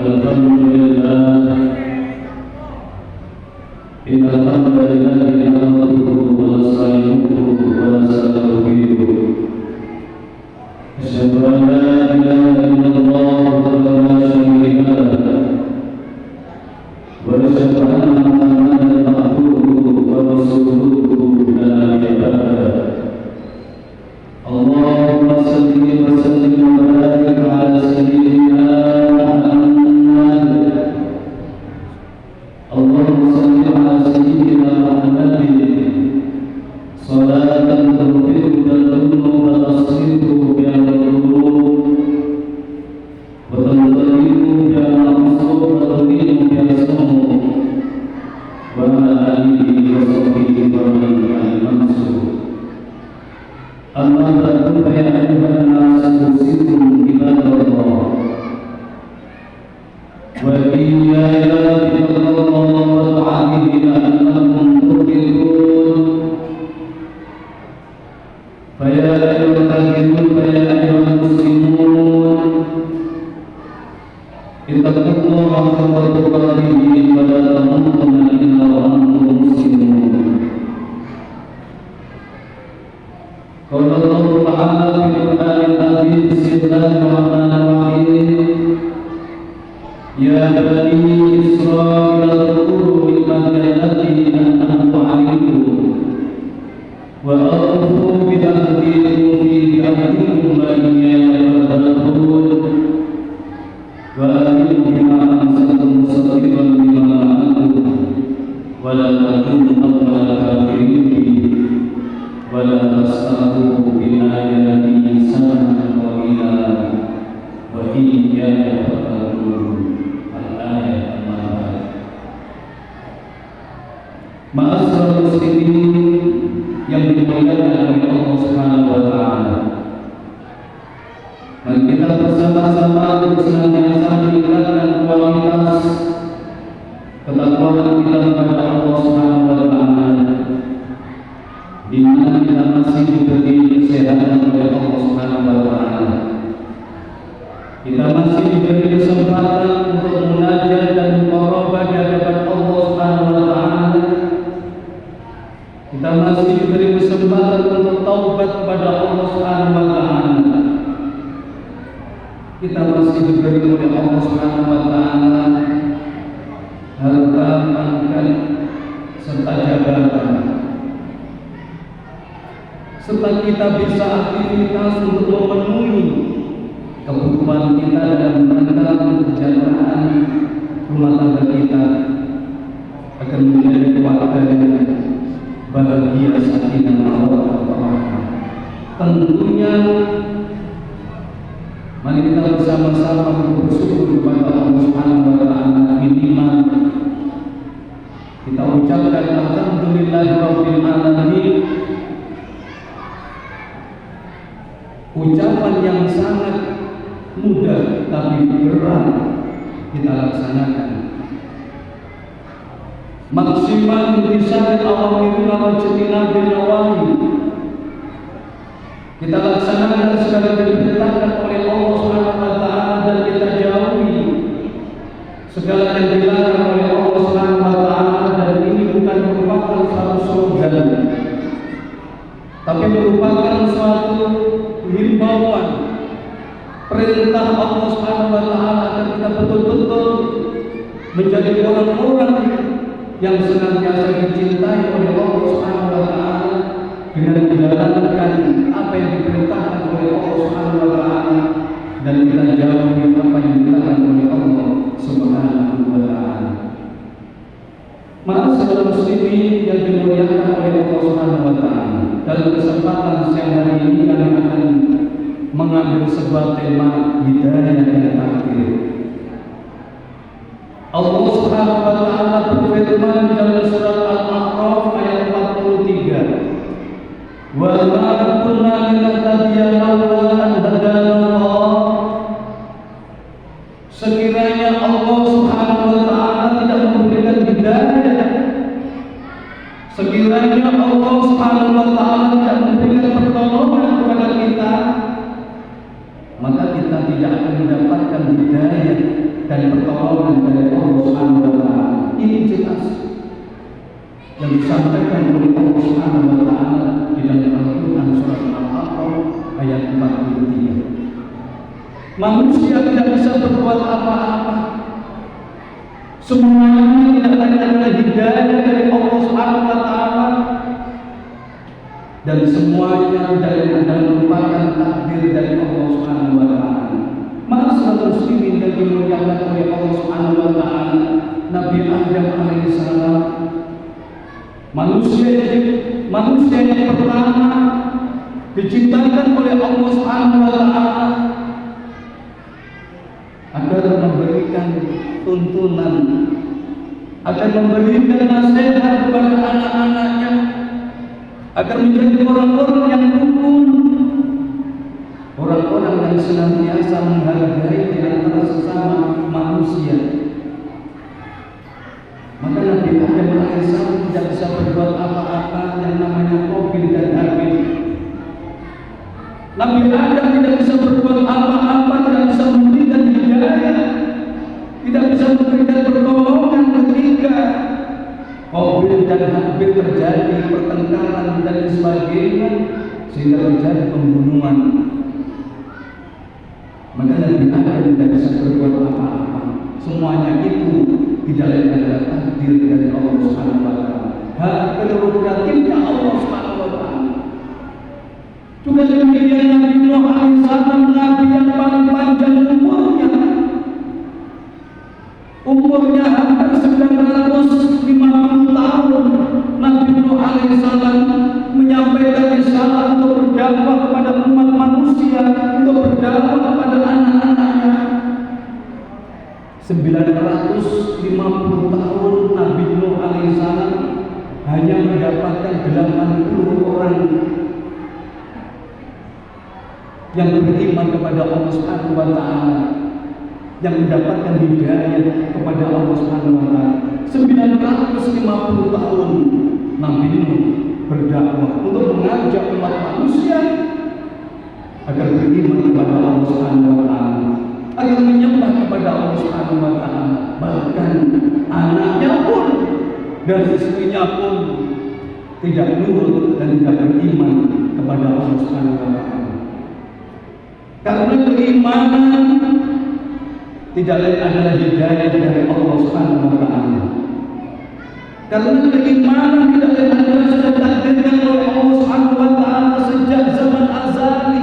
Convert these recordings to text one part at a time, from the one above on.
Alhamdulillah, innal hamdalillah nahmaduhu wa nasta'inuhu wa nastaghfiruh. Asyhadu an la ilaha illallah wahdahu la syarika lah wa asyhadu anna Muhammadan abduhu wa rasuluhu la nabiyya ba'dah. Allahumma shalli wa sallim wa barik ala sayyidina Allahumma salli ala sayyidina Muhammadin salatan tughfiru dzunub wa tasrifu biha al-qulub wa tanzilu biha al-absar wa tughnimu biha as-sumum wa ala alihi wa sahbihi wa man al-mansur. Amma ba'du fa ya ayyuhan nas usikum ibadallah wa iyaya billahi ta'ala annakum tuqilun fa ya ayyuhal fa ya ayyuhal muslimun ittaqullaha haqqa tuqatih wa la tamutunna illa wa antum muslimun. Qala Allah Ta'ala fil Qur'anil Azim, bismillahirrahmanirrahim. Ya bani Israil adhkuru ni'mati allati an'amtu 'alaykum wa awfu bi ahdi fi ahdikum wa iyaya farhabun wa aminu bima anzaltum musaddiqan lima ma'akum wa la takunu awwala kafirin wa la tastaghfiru bi ayati sama'a qalila wa iyaya farhabun. Ma'asyiral muslimin yang dimuliakan oleh Allah Subhanahu wa taala. Mari kita bersama-sama senantiasa meningkatkan kualitas ketakwaan kita kepada Allah Subhanahu wa taala. Di mana kita masih diberi kesehatan oleh Allah Subhanahu wa taala. Kita masih diberi kesempatan untuk munajat dan muqarabah di hadapan Allah Subhanahu wa taala. Kita masih diberi kesempatan untuk taubat kepada Allah Subhanahu wa taala. Kita masih diberi oleh Allah Subhanahu wa taala harta, pangkat serta jabatan. Serta kita bisa aktivitas untuk memenuhi kebutuhan kita dalam rangka kesejahteraan rumah tangga kita akan menjadi keluarga yang bahagia, sakinah, mawaddah. Tentunya mari kita bersama-sama bersyukur kepada Allah Subhanahu wa taala. Minimal kita ucapkan alhamdulillahirabbil alamin. Ucapan yang sangat mudah tapi berat kita laksanakan. Maksimal intisari awamirna wa jtinabil nawahi. Kita laksanakan segala yang diperintahkan oleh Allah Subhanahu wa taala dan kita jauhi segala yang dilarang oleh Allah Subhanahu wa taala, dan ini bukan merupakan suatu slogan tapi merupakan suatu himbauan perintah Allah Subhanahu wa taala agar kita betul-betul menjadi orang-orang yang senantiasa dicintai oleh Allah Subhanahu wa taala dengan menjalankan apa yang diperintahkan oleh Allah Subhanahu wa taala dan kita jauhi apa yang dilarang oleh Allah Subhanahu wa taala. Ma'asyiral muslimin yang dimuliakan oleh Allah Subhanahu wa taala, dalam kesempatan siang hari ini kami akan mengambil sebuah tema hidayah dan takdir. Allah Subhanahu wa taala berfirman dalam surat Al-A'raf ayat 43, "Wa ma kunna linahtadiya laula an hadana Allah." Sekiranya Allah Subhanahu wa taala tidak memberikan hidayah, sekiranya Allah Subhanahu wa taala tidak memberikan pertolongan kepada kita, maka kita tidak akan mendapatkan hidayah dan pertolongan dari Allah Subhanahu wa taala. Ini jelas yang disampaikan oleh Allah Subhanahu wa taala di dalam Al-Qur'an surat Al-A'raf ayat 43. Manusia tidak bisa berbuat apa-apa. Semuanya tidak ada hidayah dari Allah Subhanahu wa taala, dan semuanya tidak merupakan takdir dari Allah Subhanahu wa taala. Masalah muslimin yang dimuliakan oleh Allah Subhanahu wa taala, Nabi Adam alaihissalam, manusia yang pertama diciptakan oleh Allah Subhanahu wa taala agar memberikan tuntunan, agar memberikan nasihat kepada anak-anaknya, agar menjadi orang-orang yang rukun, orang-orang yang senantiasa menghargai di antara sesama manusia. Maka Nabi Adam alaihissalam tidak bisa berbuat apa-apa yang namanya Qabil dan Habil. Nabi Adam tidak bisa berbuat apa-apa, tidak bisa memberikan hidayah, tidak bisa memberikan pertolongan ketika Qabil dan Habil terjadi pertengkaran dan sebagainya, sehingga terjadi pembunuhan. Maka Nabi Adam tidak bisa berbuat apa-apa. Semuanya itu tidak lain adalah takdir dari Allah Subhanahu wa taala. Hak prerogatifnya Allah Subhanahu wa taala. Juga demikian Nabi Nuh alaihissalam, nabi yang paling panjang umurnya hampir 950 tahun. Nabi Nuh alaihissalam menyampaikan risalah untuk berdakwah kepada umat manusia, untuk berdakwah kepada anak-anaknya. 950 tahun Nabi Nuh alaihissalam hanya mendapatkan 80 orang yang beriman kepada Allah Subhanahu wa taala, yang mendapatkan hidayah kepada Allah Subhanahu wa taala. 950 tahun Nabi Nuh berdakwah untuk mengajak umat manusia agar beriman kepada Allah Subhanahu wa taala, agar menyembah kepada Allah Subhanahu wa taala. Bahkan anaknya pun dan istrinya pun tidak nurut dan tidak beriman kepada Allah Subhanahu wa taala. Karena keimanan tidak lain adalah hidayah dari Allah Subhanahu wa taala. Karena keimanan tidak lain adalah sudah ditakdirkan oleh Allah Subhanahu wa taala sejak zaman azali,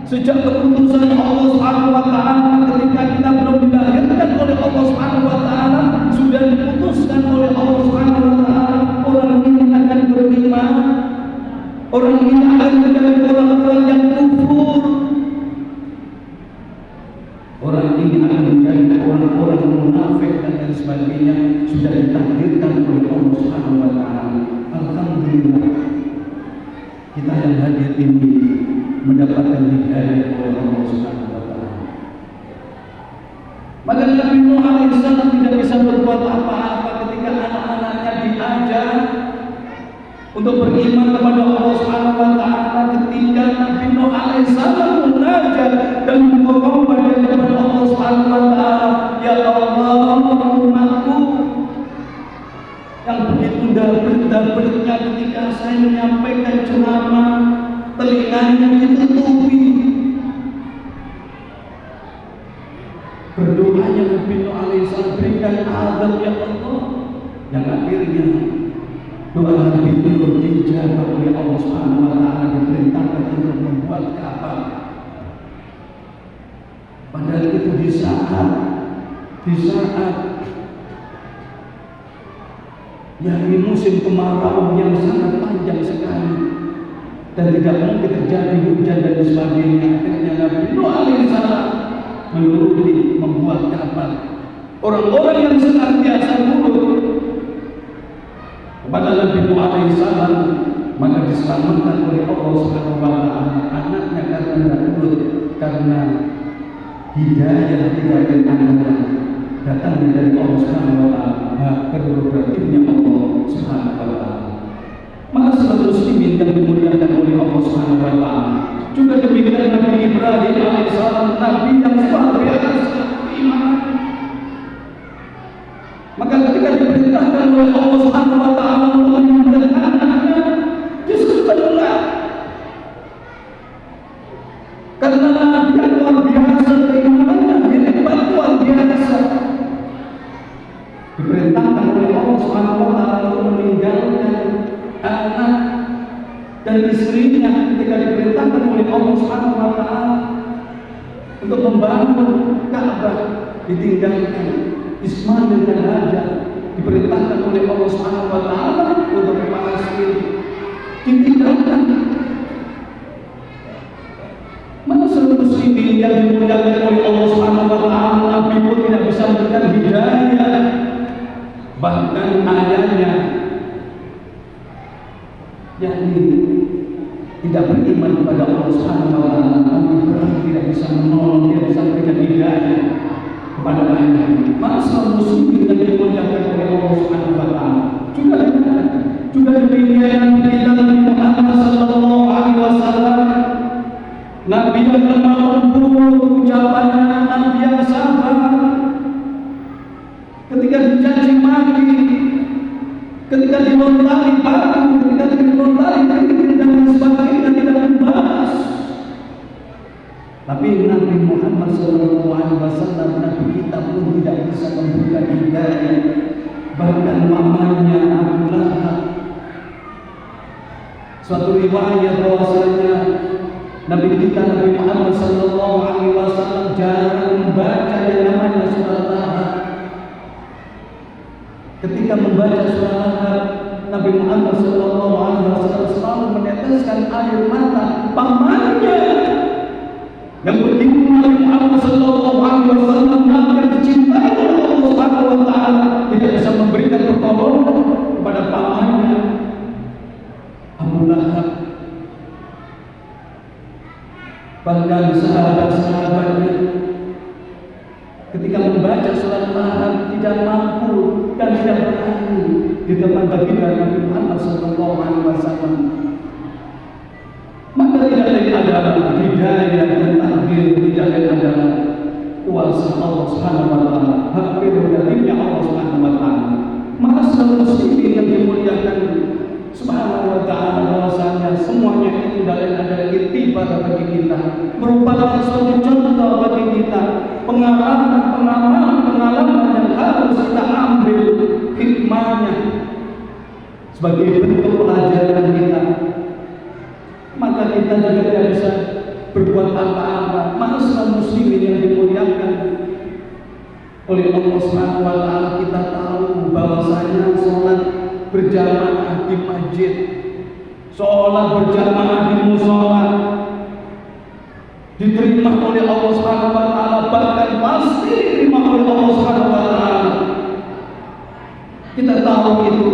sejak keputusan Allah Subhanahu wa taala ketika kita belum dilahirkan oleh Allah Subhanahu wa taala, sudah diputuskan oleh Allah Subhanahu wa taala orang ini akan beriman, orang ini akan menjadi orang-orang yang kufur, orang ini akan menjadi orang-orang munafik dan lain sebagainya, sudah ditakdirkan oleh Allah Subhanahu wa taala. Alhamdulillah, kita yang hadir ini mendapatkan hidayah oleh Allah Subhanahu wa taala. Maka Nabi Nuh alaihissalam tidak bisa berbuat apa-apa ketika anak-anaknya diajar untuk beriman kepada Allah Subhanahu wa taala, ketika Nabi Nuh alaihissalam munajat dan bertobat kepada Allah Subhanahu wa taala, ya Allah, umatku yang begitu dapetnya ketika saya menyampaikan ceramah, telinganya ditutupi. Berdoanya Nabi Nuh alaihissalam, berikan azab ya Allah, yang akhirnya doa Nabi Nuh dijawab oleh Allah Subhanahu wa taala, diperintahkan untuk membuat kapal. Padahal itu di saat yakni musim kemarau yang sangat panjang sekali dan tidak mungkin terjadi hujan dan sebagainya. Akhirnya Nabi Nuh alaihissalam menuruti membuat kapal. Orang-orang yang senantiasa nurut kepada Nabi Nuh alaihissalam maka diselamatkan oleh Allah Subhanahu wa taala. Anaknya karena nurut, karena hidayah tidak akan datang dari Allah Subhanahu wa taala. Prerogatifnya Allah Subhanahu wa taala. Maka seluruh muslimin yang dimuliakan oleh Allah Subhanahu wa taala, juga demikian Nabi Ibrahim alaihissalam, nabi yang luar biasa beriman. Subhanahu wa taala meninggalkan anak dan istrinya ketika diperintahkan oleh Allah Subhanahu wa taala untuk membangun Ka'bah, ditinggalkan. Ismail dan Hajar diperintahkan oleh Allah Subhanahu wa taala untuk ke Palestina, ditinggalkan. Mana seluruh muslimin yang dimuliakan oleh Allah Subhanahu wa taala, Nabi pun tidak bisa memberikan hidayah. Bahkan ayahnya yakni tidak beriman kepada Allah Subhanahu wa taala, Nabi tidak bisa menolong, tidak bisa memberikan hidayah kepada ayahnya. Mana seluruh muslimin yang dimuliakan oleh Allah Subhanahu wa taala, juga demikian kita Nabi Muhammad sallallahu alaihi wasallam, Nabi yang lemah lembut ucapannya, Nabi yang sabar. Ketika dicaci maki, ketika dilontari batu, ketika dilontari kritik dan sebagainya, tidak membahas. Tapi Nabi Muhammad SAW, Nabi kita pun tidak bisa memberikan hidayah. Bahkan mamanya Abu Lahab, suatu riwayat bahwasanya Nabi kita Nabi Muhammad SAW jarang membaca yang namanya surah Lahab. Ketika membaca surah Lahab, Nabi Muhammad SAW selalu meneteskan air mata pamannya. Yang begitu Nabi Muhammad SAW, Nabi yang dicintai oleh Allah Subhanahu wa taala, tidak bisa memberikan pertolongan kepada pamannya Abu Lahab. Bahkan sahabat-sahabatnya ketika membaca surat Lahab tidak mampu dan tidak berani di depan baginda Nabi Muhammad SAW. Maka tidak lain adalah hidayah dan takdir, tidak lain adalah kuasa Allah Subhanahu wa taala, hak prerogatifnya Allah Subhanahu wa taala. Maka seluruh muslimin yang dimuliakan Subhanahu wa taala, bahwasanya semuanya itu tidak lain adalah iktibar bagi kita, merupakan suatu contoh bagi kita, pengalaman yang harus kita ambil hikmahnya sebagai bentuk pelajaran kita. Maka kita juga tidak bisa berbuat apa-apa. Manusia muslimin yang dimuliakan oleh Allah Subhanahu wa taala, kita tahu bahwasanya sholat berjamaah di masjid, sholat berjamaah di mushola diterima oleh Allah Subhanahu wa taala, bahkan pasti diterima oleh Allah Subhanahu wa taala. Kita tahu itu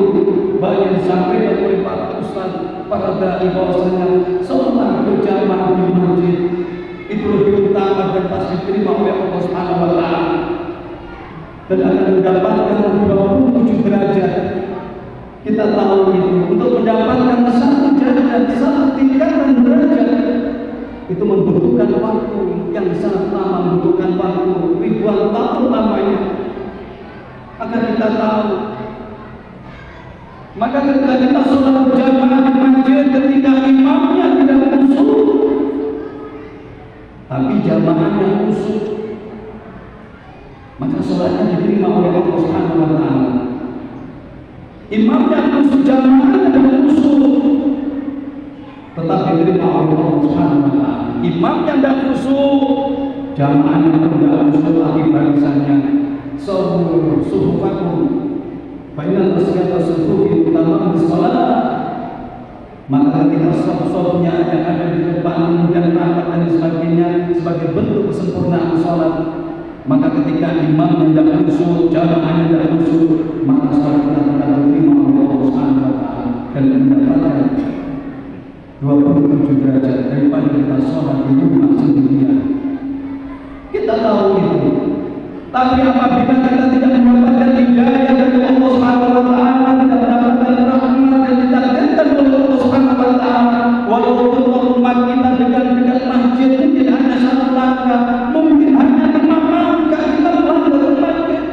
banyak disampaikan oleh para ustaz, para dai, bahwasanya sholat berjamaah di masjid itu lebih utama dan pasti diterima oleh Allah Subhanahu wa taala, dan akan mendapatkan 27 derajat. Kita tahu itu untuk mendapatkan satu derajat, satu tingkatan derajat itu membutuhkan waktu yang sangat lama, membutuhkan waktu ribuan tahun lamanya. Agar kita tahu, maka ketika kita sholat berjamaah di masjid, ketika imamnya tidak khusyuk tapi jamaahnya khusyuk, maka sholatnya diterima oleh Allah Subhanahu wa taala. Imamnya khusyuk, jamaahnya tidak khusyuk, tetap diterima oleh Allah Subhanahu wa taala. Imamnya tidak khusyuk, jamaahnya tidak khusyuk, lagi barisannya suhufakum bainal asyiata suhufi utama sholat. Maka ketika sholat-sholatnya yang ada di depan dan rapat dan sebagainya sebagai bentuk kesempurnaan sholat, maka ketika imam tidak khusyuk, jamaahnya tidak khusyuk, maka sholat kita tidak diterima oleh Allah Subhanahu wa taala dan mendapatkan 27 derajat daripada kita sholat di rumah sendirian. Kita tahu itu. Tapi apabila kita tidak mendapatkan hidayah dari Allah Subhanahu wa taala, tidak mendapatkan rahmat dan ditakdirkan oleh Allah Subhanahu wa taala, walaupun rumah kita dengan masjid mungkin hanya satu langkah, mungkin hanya 5 langkah kita melangkah ke masjid.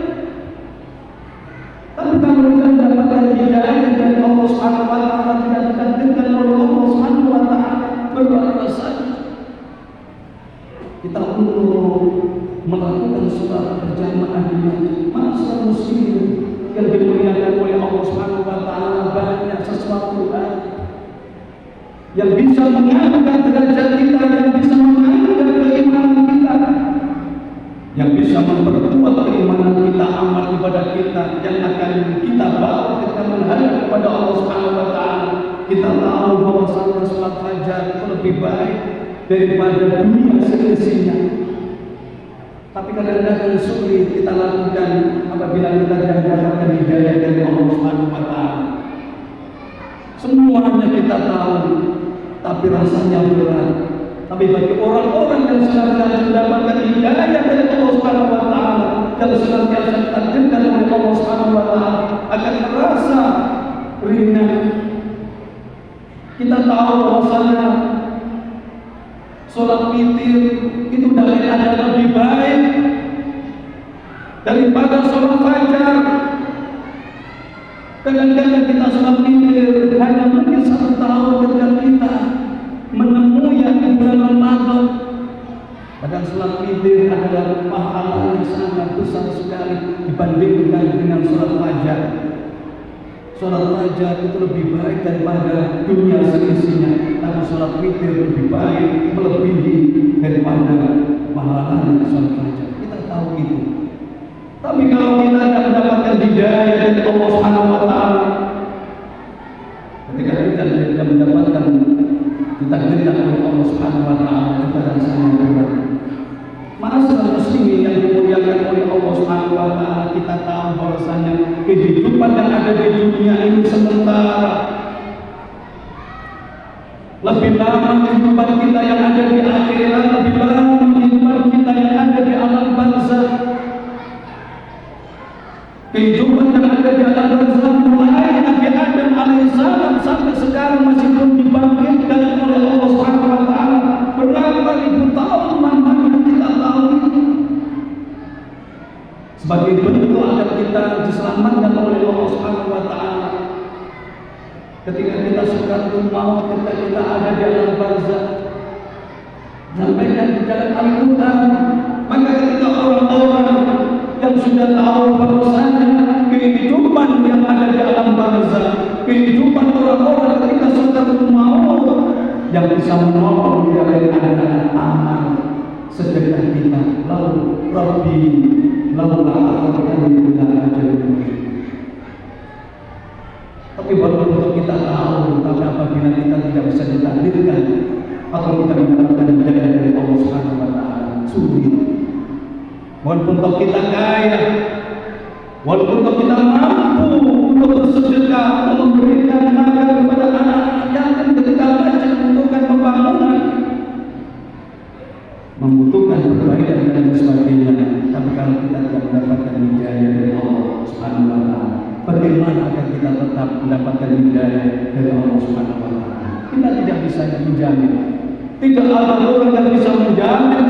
Tapi kalau kita mendapatkan hidayah dari Allah Subhanahu wa taala, tidak ditakdirkan oleh Allah Subhanahu wa taala, berdoa saja kita untuk melakukan sholat berjamaah di masjid. daripada dunia seisinya. Tapi kadang-kadang sulit kita lakukan apabila kita tidak mendapatkan hidayah dari Allah Subhanahu wa Ta'ala. Semuanya kita tahu, tapi rasanya berat. Tapi bagi orang-orang yang senantiasa mendapatkan hidayah dari Allah Subhanahu wa Ta'ala, yang senantiasa ditakdirkan oleh Allah Subhanahu wa Ta'ala, akan terasa ringan. Kita tahu bahwasanya sholat witir itu adalah lebih baik daripada sholat fajar. Kadang-kadang kita sholat witir hanya mungkin 1 tahun ketika kita menemui yang bulan Ramadan. Padahal sholat witir adalah pahala yang sangat besar sekali dibandingkan dengan sholat fajar. Sholat fajar itu lebih baik daripada dunia seisinya, tapi sholat witir lebih baik, melebihi daripada pahala sholat fajar. Kita tahu itu. Tapi kalau kita tidak mendapatkan hidayah dari Allah Subhanahu wa Ta'ala, ketika kita tidak mendapatkan ditakdirkan oleh Allah Subhanahu wa Ta'ala, kita rasanya berat. Ma'asyiral muslimin yang dimuliakan oleh Allah Subhanahu wa Ta'ala, kita tahu bahwasanya kehidupan yang ada di dunia ini sementara. Lebih lama kehidupan kita yang ada di akhirat, lebih lama kehidupan kita yang ada di alam barzakh. Kehidupan yang ada di alam barzakh mulai Nabi Adam alaihissalam sampai sekarang masih belum dibangkitkan oleh Allah Subhanahu wa Ta'ala. Berapa ribu tahun lamanya kita tahu itu. Sebagai bentuk agar kita diselamatkan oleh Allah Subhanahu wa Ta'ala. Ketika kita sakaratul maut, ketika kita ada di alam barzakh, sampaikan di dalam Al-Quran, maka ketika orang-orang yang sudah tahu bahwasanya kehidupan yang ada di alam barzakh, kehidupan orang-orang ketika sakaratul maut, yang bisa menolong dia adalah amal sedekah kita. Lalu Rabbi laula akhartani ila ajalin. Tapi walaupun kita tahu, tapi apabila kita tidak bisa ditakdirkan atau kita mendapatkan hidayah dari Allah Subhanahu wa Ta'ala, sulit. Walaupun kita kaya, walaupun kita mampu untuk bersedekah, untuk memberikan makan kepada anak-anak yatim ketika mereka membutuhkan pembangunan, membutuhkan perbaikan dan sebagainya. Tapi kalau kita tidak mendapatkan hidayah dari Allah Subhanahu wa Ta'ala, bagaimana agar kita tetap mendapatkan hidayah dari Allah Subhanahu wa Ta'ala? Kita tidak bisa menjamin. Tidak ada orang yang bisa menjamin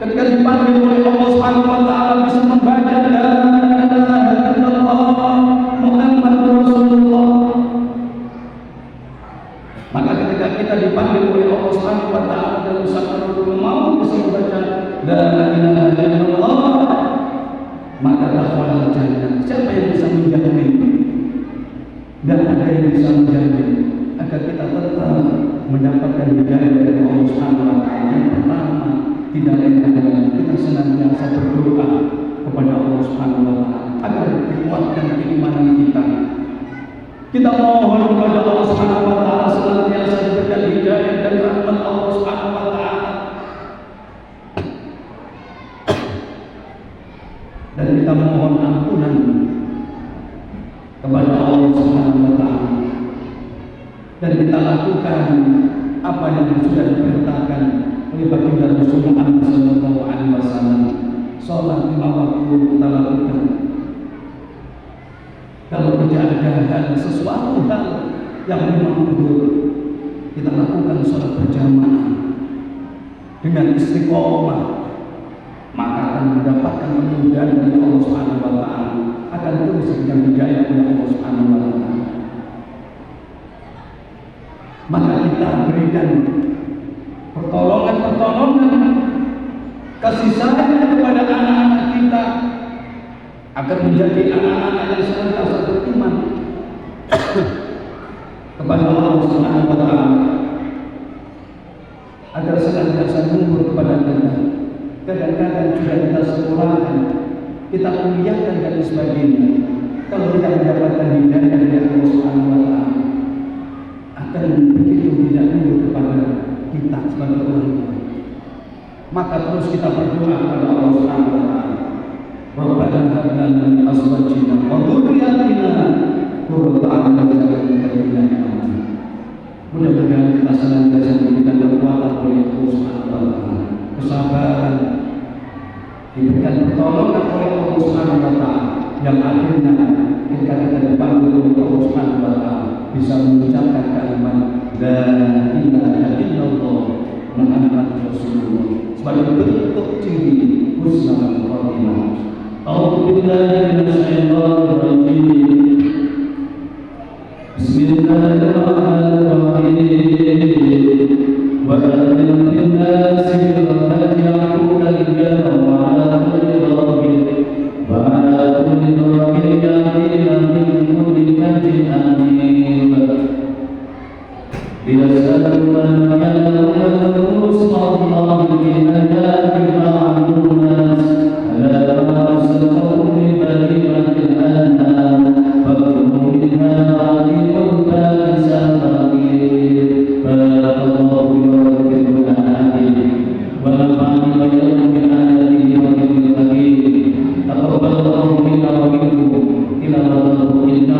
ketika dipanggil oleh Allah Subhanahu wa Ta'ala bisa membaca la ilaha illallah Muhammadur Rasulullah. Maka ketika kita dipanggil oleh Allah Subhanahu wa Ta'ala dalam sakaratul maut bisa membaca la ilaha illallah, maka dakhala jannah. Siapa yang bisa menjamin? Dan ada yang bisa menjamin agar kita tetap mendapatkan hidayah dari Allah Subhanahu wa Ta'ala. Yang pertama, tidak lain adalah kita senantiasa berdoa kepada Allah Subhanahu wa Ta'ala agar dikuatkan keimanan kita. Kita mohon kepada Allah Subhanahu wa Ta'ala senantiasa diberikan hidayah dan rahmat Allah Subhanahu wa Ta'ala. Dan kita mohon ampunan kepada Allah Subhanahu wa Ta'ala. Dan kita lakukan apa yang sudah diperintahkan oleh baginda Rasulullah sallallahu alaihi wasallam. Salat 5 waktu kita lakukan. Kalau tidak ada sesuatu hal yang memang mundur, kita lakukan salat berjamaah dengan istiqomah, maka akan mendapatkan kemudahan dari Allah Subhanahu wa Ta'ala, akan terus diberikan hidayah oleh Allah Subhanahu wa Ta'ala. Maka kita berikan pertolongan, kasih sayang kepada anak-anak kita agar menjadi anak-anak yang senantiasa beriman kepada Allah Subhanahu wa Ta'ala, agar senantiasa nurut kepada kita. Kadang-kadang juga kita sekolahkan, kita kuliahkan dan sebagainya. Kalau kita mendapatkan hidayah dari Allah Subhanahu wa Ta'ala, akan begitu tidak nurut kepada kita sebagai orang tua. Maka terus kita berdoa kepada Allah Subhanahu wa taala. Rabbana hab lana min azwajina wa dhurriyyatina qurrata a'yun waj'alna lil muttaqin. Mudah-mudahan kita senantiasa diberikan kekuatan oleh Allah Subhanahu wa taala, kesabaran, diberikan pertolongan oleh Allah Subhanahu wa taala, yang akhirnya ketika kita dipanggil oleh Allah Subhanahu wa taala bisa mengucapkan kalimat la ilaha illallah Muhammadur Rasulullah sebagai bentuk ciri husnul khotimah. A'udzu billahi minasy syaithanir rajim. Bismillahirrahmanirrahim. Wa adzin lin-nasi bil-hajji ya'tuka rijalan wa 'ala kulli dhabirin wa 'ala kulli dhabirin ya'tina min kulli fajjin 'amim. ليسألوا من يعلم رسل الله بنجاة بعض الناس ألا ما رزقهم ببهيمة الأنعام فكلوا منها وأطيعوا البائس الفقير بارك الله لي ولكم بالآيات ونفعني وإياكم بآياته وذكر الحكيم تقبل الله منا ومنكم إلى ربكم إنه